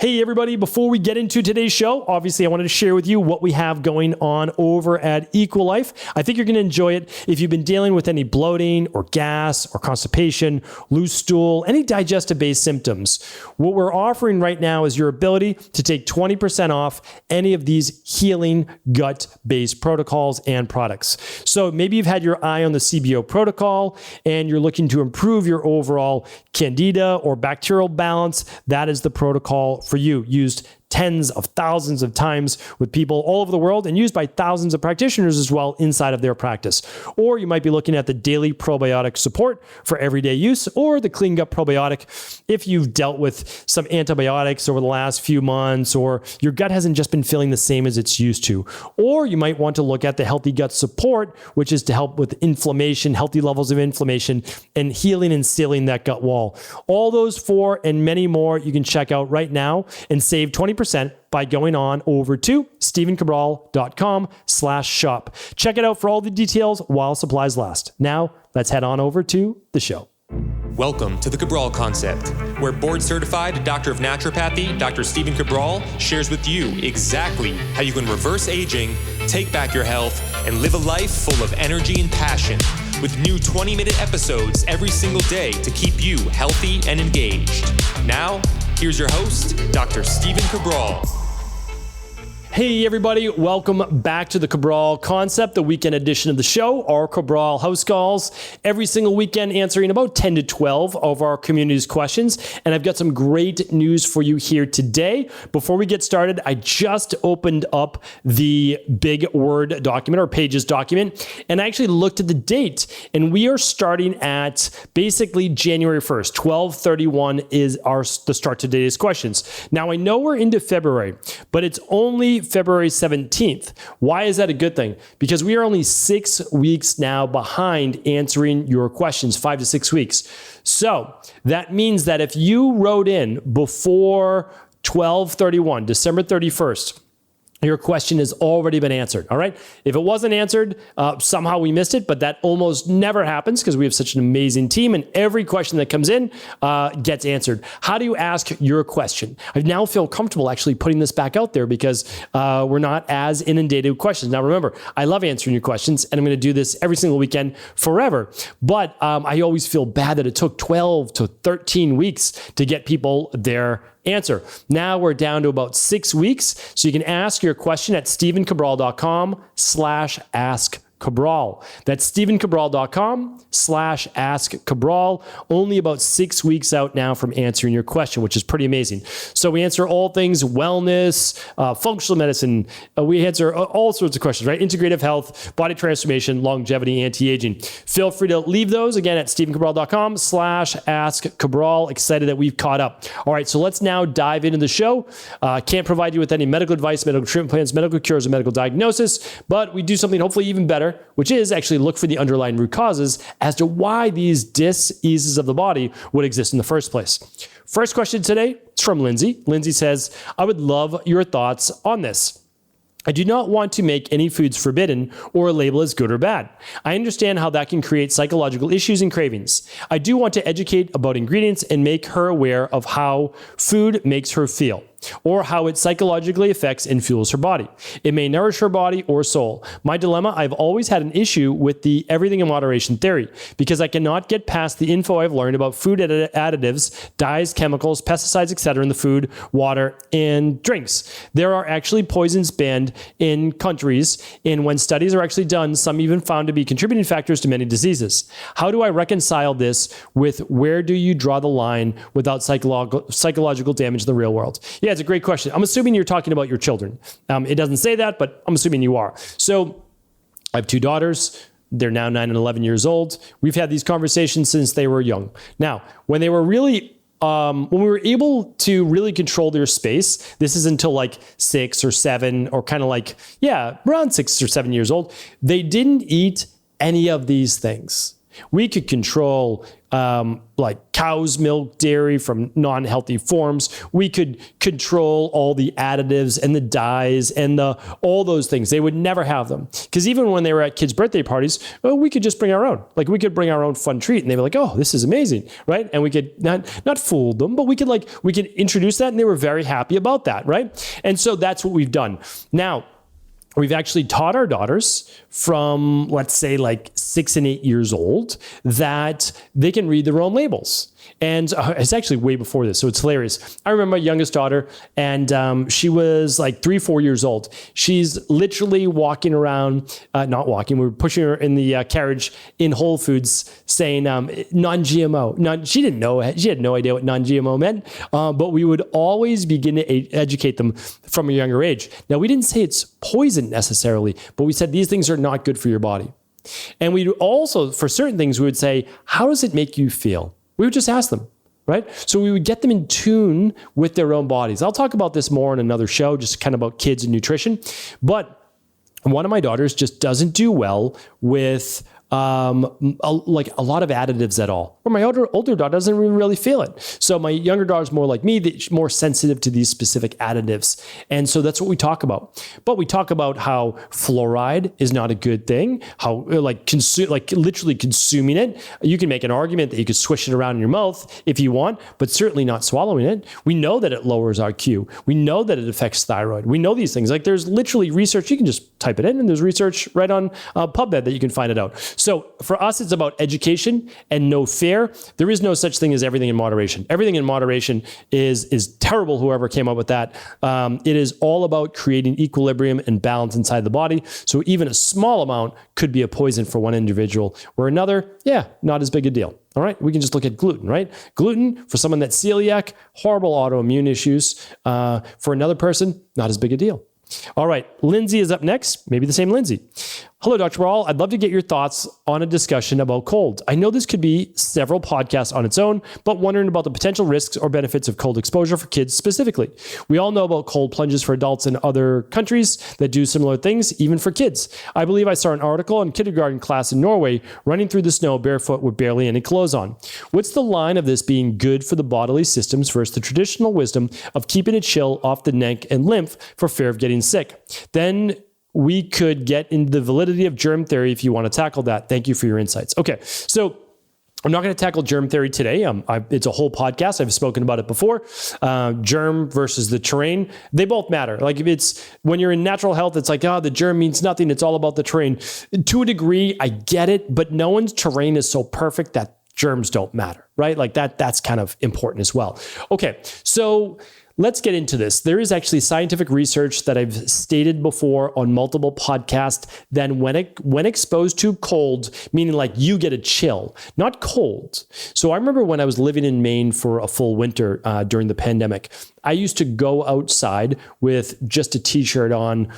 Hey everybody, before we get into today's show, obviously I wanted to share with you what we have going on over at Equalife. I think you're going to enjoy it. If you've been dealing with any bloating or gas or constipation, loose stool, any digestive-based symptoms, what we're offering right now is your ability to take 20% off any of these healing gut-based protocols and products. So maybe you've had your eye on the CBO protocol and you're looking to improve your overall candida or bacterial balance. That is the protocol for you, used tens of thousands of times with people all over the world and used by thousands of practitioners as well inside of their practice. Or you might be looking at the daily probiotic support for everyday use, or the clean gut probiotic if you've dealt with some antibiotics over the last few months, or your gut hasn't just been feeling the same as it's used to. Or you might want to look at the healthy gut support, which is to help with inflammation, healthy levels of inflammation, and healing and sealing that gut wall. All those four and many more you can check out right now and save 20% by going on over to stevencabral.com/shop. Check it out for all the details while supplies last. Now, let's head on over to the show. Welcome to the Cabral Concept, where board-certified doctor of naturopathy, Dr. Stephen Cabral, shares with you exactly how you can reverse aging, take back your health, and live a life full of energy and passion, with new 20-minute episodes every single day to keep you healthy and engaged. Now, here's your host, Dr. Stephen Cabral. Hey everybody, welcome back to the Cabral Concept, the weekend edition of the show, our Cabral HouseCalls, every single weekend answering about 10 to 12 of our community's questions. And I've got some great news for you here today. Before we get started, I just opened up the big Word document or Pages document, and I actually looked at the date, and we are starting at basically January 1st. 12/31 is the start to today's questions. Now I know we're into February, but it's only February 17th. Why is that a good thing? Because we are only 6 weeks now behind answering your questions, 5 to 6 weeks. So that means that if you wrote in before 12/31, December 31st, your question has already been answered, all right? If it wasn't answered, somehow we missed it, but that almost never happens because we have such an amazing team, and every question that comes in gets answered. How do you ask your question? I now feel comfortable actually putting this back out there because we're not as inundated with questions. Now remember, I love answering your questions, and I'm going to do this every single weekend forever, but I always feel bad that it took 12 to 13 weeks to get people their answer. Now we're down to about 6 weeks. So you can ask your question at stevencabral.com/ask Cabral. That's stevencabral.com/ask Cabral. Only about 6 weeks out now from answering your question, which is pretty amazing. So we answer all things wellness, functional medicine. We answer all sorts of questions, right? Integrative health, body transformation, longevity, anti-aging. Feel free to leave those again at stevencabral.com/ask Cabral. Excited that we've caught up. All right, so let's now dive into the show. Can't provide you with any medical advice, medical treatment plans, medical cures, or medical diagnosis, but we do something hopefully even better, which is actually look for the underlying root causes as to why these dis-eases of the body would exist in the first place. First question today is from Lindsey. Lindsey says, I would love your thoughts on this. I do not want to make any foods forbidden or label as good or bad. I understand how that can create psychological issues and cravings. I do want to educate about ingredients and make her aware of how food makes her feel, or how it psychologically affects and fuels her body. It may nourish her body or soul. My dilemma, I've always had an issue with the everything in moderation theory because I cannot get past the info I've learned about food additives, dyes, chemicals, pesticides, etc. in the food, water, and drinks. There are actually poisons banned in countries, and when studies are actually done, some even found to be contributing factors to many diseases. How do I reconcile this with where do you draw the line without psychological damage in the real world? Yeah, it's a great question. I'm assuming you're talking about your children. It doesn't say that, but I'm assuming you are. So I have 2 daughters. They're now 9 and 11 years old. We've had these conversations since they were young. Now, when they were really, when we were able to really control their space, this is until like 6 or 7 or kind of like, yeah, around 6 or 7 years old, they didn't eat any of these things. We could control like cow's milk, dairy from non-healthy forms. We could control all the additives and the dyes and all those things. They would never have them. Because even when they were at kids' birthday parties, well, we could just bring our own. Like we could bring our own fun treat and they were like, oh, this is amazing, right? And we could not fool them, but we could introduce that and they were very happy about that, right? And so that's what we've done. Now, we've actually taught our daughters from, let's say, like 6 and 8 years old that they can read their own labels. And it's actually way before this, so it's hilarious. I remember my youngest daughter, and she was like 3, 4 years old. She's literally walking around, not walking, we were pushing her in the carriage in Whole Foods saying non-GMO. She didn't know, she had no idea what non-GMO meant, but we would always begin to educate them from a younger age. Now, we didn't say it's poison necessarily, but we said these things are not good for your body. And we also, for certain things, we would say, how does it make you feel? We would just ask them, right? So we would get them in tune with their own bodies. I'll talk about this more in another show, just kind of about kids and nutrition. But one of my daughters just doesn't do well with like a lot of additives at all. Or my older daughter doesn't really feel it. So my younger daughter's more like me, more sensitive to these specific additives. And so that's what we talk about. But we talk about how fluoride is not a good thing, how literally consuming it. You can make an argument that you could swish it around in your mouth if you want, but certainly not swallowing it. We know that it lowers IQ. We know that it affects thyroid. We know these things. Like there's literally research. You can just type it in and there's research right on PubMed that you can find it out. So for us, it's about education and no fear. There is no such thing as everything in moderation. Everything in moderation is terrible, whoever came up with that. It is all about creating equilibrium and balance inside the body. So even a small amount could be a poison for one individual, where another, not as big a deal. All right, we can just look at gluten, right? Gluten, for someone that's celiac, horrible autoimmune issues. For another person, not as big a deal. All right, Lindsey is up next. Maybe the same Lindsey. Hello, Dr. Cabral. I'd love to get your thoughts on a discussion about cold. I know this could be several podcasts on its own, but wondering about the potential risks or benefits of cold exposure for kids specifically. We all know about cold plunges for adults in other countries that do similar things, even for kids. I believe I saw an article in kindergarten class in Norway running through the snow barefoot with barely any clothes on. What's the line of this being good for the bodily systems versus the traditional wisdom of keeping a chill off the neck and lymph for fear of getting sick? Then we could get into the validity of germ theory if you want to tackle that. Thank you for your insights. Okay, so I'm not going to tackle germ theory today. It's a whole podcast. I've spoken about it before. Germ versus the terrain. They both matter. Like if it's when you're in natural health, it's like, the germ means nothing. It's all about the terrain. To a degree, I get it, but no one's terrain is so perfect that germs don't matter, right? Like that's kind of important as well. Okay, so let's get into this. There is actually scientific research that I've stated before on multiple podcasts that when exposed to cold, meaning like you get a chill, not cold. So I remember when I was living in Maine for a full winter during the pandemic, I used to go outside with just a t-shirt on,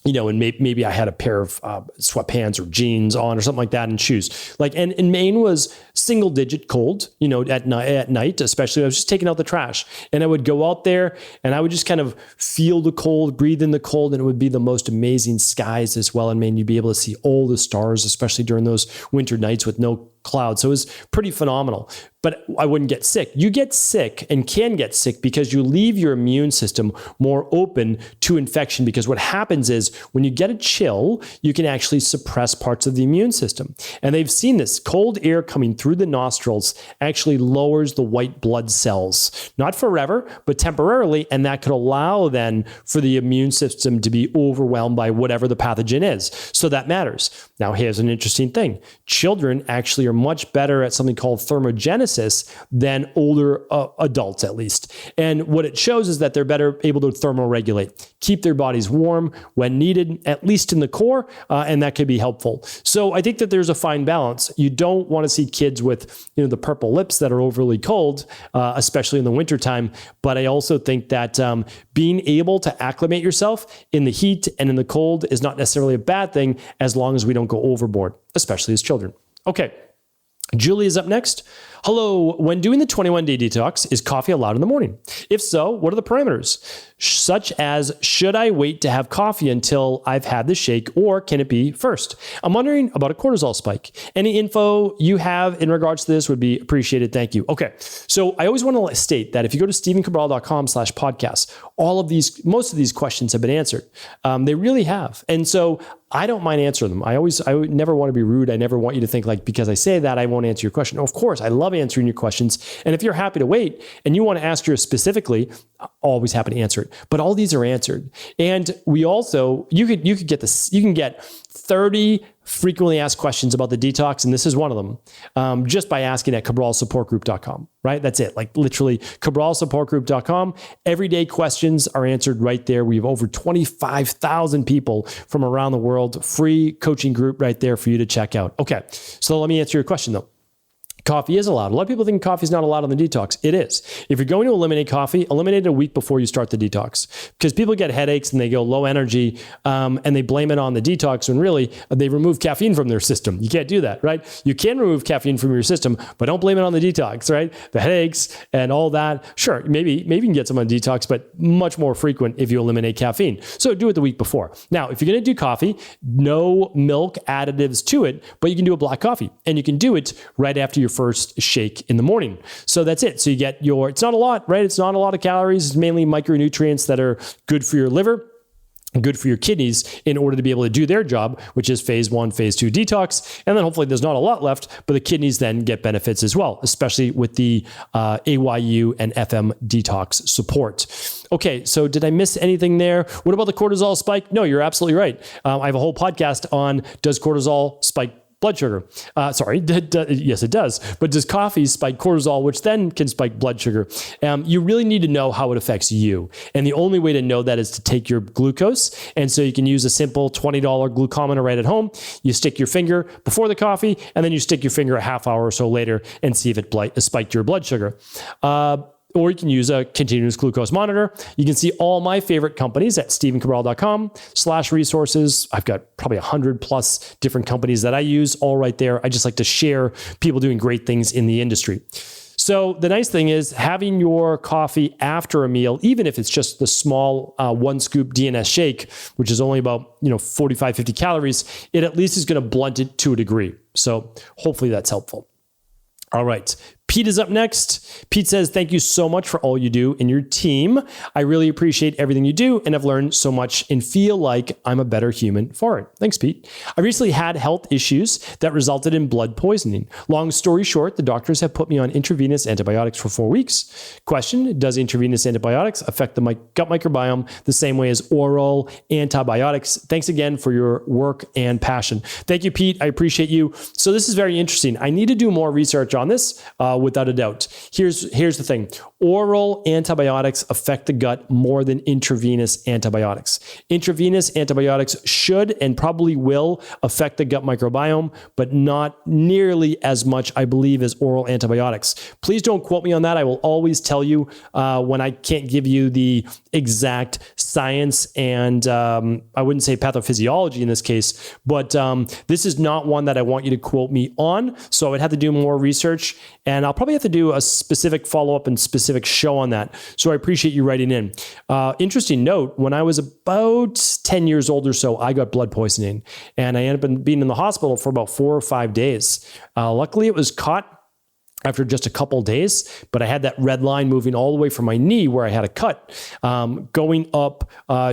and maybe I had a pair of sweatpants or jeans on or something like that and shoes. And Maine was single digit cold, at night, especially. I was just taking out the trash and I would go out there and I would just kind of feel the cold, breathe in the cold, and it would be the most amazing skies as well in Maine. You'd be able to see all the stars, especially during those winter nights with no clouds. So it was pretty phenomenal, but I wouldn't get sick. You get sick and can get sick because you leave your immune system more open to infection, because what happens is when you get a chill, you can actually suppress parts of the immune system. And they've seen this. Cold air coming through the nostrils actually lowers the white blood cells, not forever, but temporarily. And that could allow then for the immune system to be overwhelmed by whatever the pathogen is. So that matters. Now, here's an interesting thing. Children actually are much better at something called thermogenesis than older adults, at least. And what it shows is that they're better able to thermoregulate, keep their bodies warm when needed, at least in the core, and that could be helpful. So I think that there's a fine balance. You don't want to see kids with the purple lips that are overly cold, especially in the wintertime. But I also think that being able to acclimate yourself in the heat and in the cold is not necessarily a bad thing, as long as we don't go overboard, especially as children. Okay. Julie is up next. Hello, when doing the 21-day detox, is coffee allowed in the morning? If so, what are the parameters? Such as, should I wait to have coffee until I've had the shake, or can it be first? I'm wondering about a cortisol spike. Any info you have in regards to this would be appreciated. Thank you. Okay. So I always want to state that if you go to stephencabral.com/podcast, most of these questions have been answered. They really have. And so I don't mind answering them. I would never want to be rude. I never want you to think like, because I say that, I won't answer your question. Of course, I love answering your questions. And if you're happy to wait and you want to ask yours specifically, always happy to answer it. But all these are answered. And we also, you can get 30 frequently asked questions about the detox, and this is one of them, just by asking at cabralsupportgroup.com, right? That's it. Like literally cabralsupportgroup.com. Everyday questions are answered right there. We have over 25,000 people from around the world, free coaching group right there for you to check out. Okay. So let me answer your question though. Coffee is allowed. A lot of people think coffee is not allowed on the detox. It is. If you're going to eliminate coffee, eliminate it a week before you start the detox, because people get headaches and they go low energy and they blame it on the detox when really they remove caffeine from their system. You can't do that, right? You can remove caffeine from your system, but don't blame it on the detox, right? The headaches and all that. Sure, maybe you can get some on detox, but much more frequent if you eliminate caffeine. So do it the week before. Now, if you're going to do coffee, no milk additives to it, but you can do a black coffee, and you can do it right after your first shake in the morning. So that's it. So you get it's not a lot, right? It's not a lot of calories. It's mainly micronutrients that are good for your liver, good for your kidneys in order to be able to do their job, which is phase 1, phase 2 detox. And then hopefully there's not a lot left, but the kidneys then get benefits as well, especially with the AYU and FM detox support. Okay, so did I miss anything there? What about the cortisol spike? No, you're absolutely right. I have a whole podcast on, does cortisol spike blood sugar? Yes, it does. But does coffee spike cortisol, which then can spike blood sugar? You really need to know how it affects you. And the only way to know that is to take your glucose. And so you can use a simple $20 glucometer right at home. You stick your finger before the coffee, and then you stick your finger a half hour or so later and see if it spiked your blood sugar. Or you can use a continuous glucose monitor. You can see all my favorite companies at stephencabral.com/resources. I've got probably 100 plus different companies that I use all right there. I just like to share people doing great things in the industry. So the nice thing is having your coffee after a meal, even if it's just the small 1 scoop DNS shake, which is only about 45, 50 calories, it at least is going to blunt it to a degree. So hopefully that's helpful. All right. Pete is up next. Pete says, thank you so much for all you do and your team. I really appreciate everything you do, and I've learned so much and feel like I'm a better human for it. Thanks, Pete. I recently had health issues that resulted in blood poisoning. Long story short, the doctors have put me on intravenous antibiotics for 4 weeks. Question, does intravenous antibiotics affect the gut microbiome the same way as oral antibiotics? Thanks again for your work and passion. Thank you, Pete. I appreciate you. So this is very interesting. I need to do more research on this. Without a doubt. Here's the thing. Oral antibiotics affect the gut more than intravenous antibiotics. Intravenous antibiotics should and probably will affect the gut microbiome, but not nearly as much, I believe, as oral antibiotics. Please don't quote me on that. I will always tell you when I can't give you the exact science and I wouldn't say pathophysiology in this case, but this is not one that I want you to quote me on. So I would have to do more research, and I'll probably have to do a specific follow-up and specific show on that. So I appreciate you writing in. Interesting note, when I was about 10 years old or so, I got blood poisoning, and I ended up being in the hospital for about 4 or 5 days. Luckily, it was caught after just a couple of days, but I had that red line moving all the way from my knee where I had a cut going up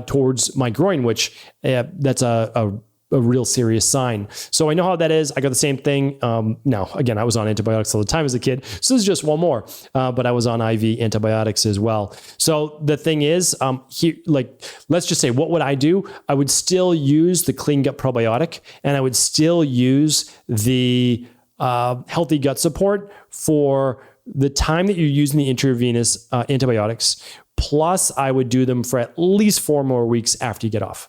towards my groin, which that's a real serious sign. So I know how that is. I got the same thing. Now, again, I was on antibiotics all the time as a kid. So this is just one more, but I was on IV antibiotics as well. So the thing is, let's just say, what would I do? I would still use the clean gut probiotic, and I would still use the healthy gut support for the time that you're using the intravenous antibiotics. Plus, I would do them for at least 4 more weeks after you get off.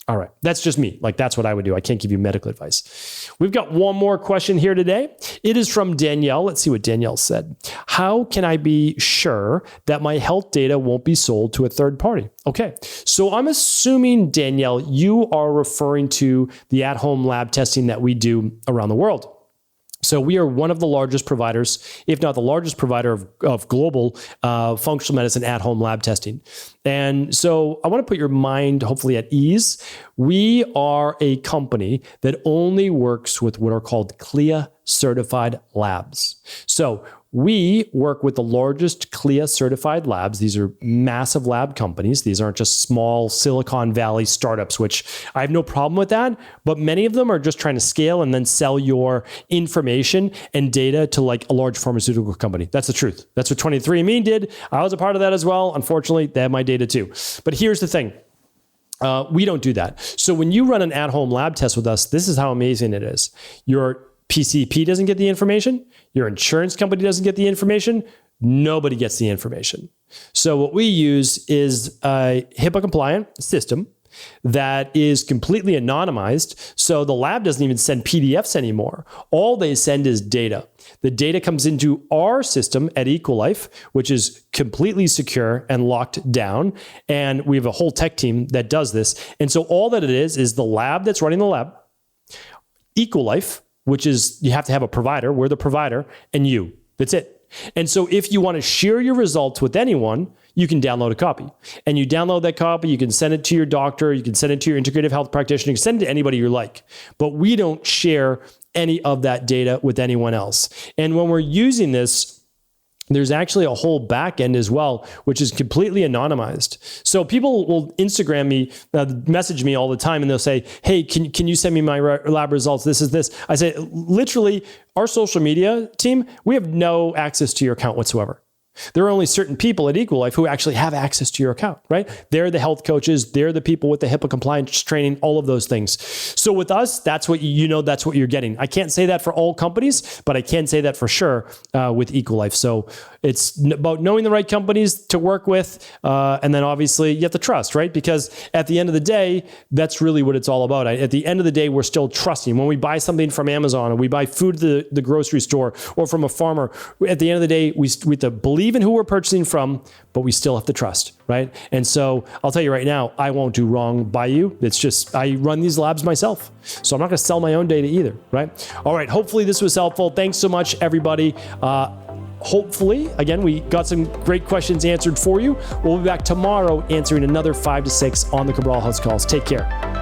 All right. That's just me. That's what I would do. I can't give you medical advice. We've got one more question here today. It is from Danielle. Let's see what Danielle said. How can I be sure that my health data won't be sold to a third party? Okay. So I'm assuming, Danielle, you are referring to the at-home lab testing that we do around the world. So we are one of the largest providers, if not the largest provider of global functional medicine at-home lab testing. And so I want to put your mind hopefully at ease. We are a company that only works with what are called CLIA certified labs. So we work with the largest CLIA certified labs. These are massive lab companies. These aren't just small Silicon Valley startups, which I have no problem with that. But many of them are just trying to scale and then sell your information and data to like a large pharmaceutical company. That's the truth. That's what 23andMe did. I was a part of that as well. Unfortunately, they have my data too. But here's the thing. We don't do that. So when you run an at-home lab test with us, this is how amazing it is. Your PCP doesn't get the information. Your insurance company doesn't get the information. Nobody gets the information. So what we use is a HIPAA compliant system that is completely anonymized. So the lab doesn't even send PDFs anymore. All they send is data. The data comes into our system at Equilife, which is completely secure and locked down. And we have a whole tech team that does this. And so all that it is the lab that's running the lab, Equilife, which is you have to have a provider. We're the provider, and you. That's it. And so if you want to share your results with anyone, you can download a copy. And you download that copy, you can send it to your doctor, you can send it to your integrative health practitioner, you can send it to anybody you like. But we don't share any of that data with anyone else. And when we're using this, there's actually a whole back end as well, which is completely anonymized. So people will Instagram me, message me all the time, and they'll say, hey, can you send me my lab results? This is this. I say, literally, our social media team, we have no access to your account whatsoever. There are only certain people at Equilife who actually have access to your account, right? They're the health coaches. They're the people with the HIPAA compliance training, all of those things. So with us, that's what that's what you're getting. I can't say that for all companies, but I can say that for sure with Equilife. So it's about knowing the right companies to work with. And then obviously you have to trust, right? Because at the end of the day, that's really what it's all about. At the end of the day, we're still trusting. When we buy something from Amazon or we buy food at the grocery store or from a farmer, at the end of the day, we have to believe in who we're purchasing from, but we still have to trust, right? And so I'll tell you right now, I won't do wrong by you. It's just, I run these labs myself. So I'm not going to sell my own data either, right? All right. Hopefully this was helpful. Thanks so much, everybody. Hopefully, again, we got some great questions answered for you. We'll be back tomorrow answering another 5 to 6 on the Cabral HouseCalls. Take care.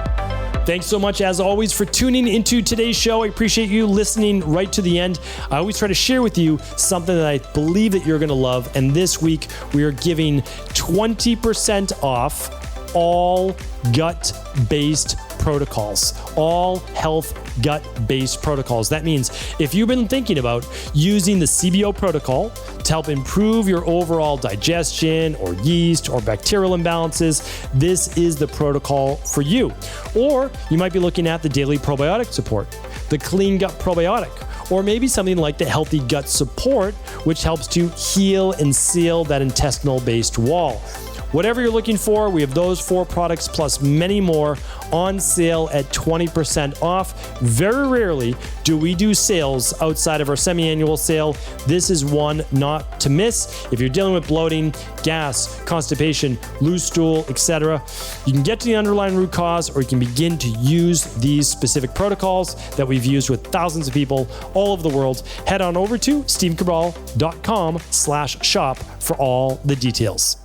Thanks so much, as always, for tuning into today's show. I appreciate you listening right to the end. I always try to share with you something that I believe that you're going to love. And this week, we are giving 20% off all gut-based protocols, all health gut-based protocols. That means if you've been thinking about using the CBO protocol to help improve your overall digestion or yeast or bacterial imbalances, this is the protocol for you. Or you might be looking at the daily probiotic support, the clean gut probiotic, or maybe something like the healthy gut support, which helps to heal and seal that intestinal-based wall. Whatever you're looking for, we have those 4 products plus many more on sale at 20% off. Very rarely do we do sales outside of our semi-annual sale. This is one not to miss. If you're dealing with bloating, gas, constipation, loose stool, etc., you can get to the underlying root cause, or you can begin to use these specific protocols that we've used with thousands of people all over the world. Head on over to stevecabral.com/shop for all the details.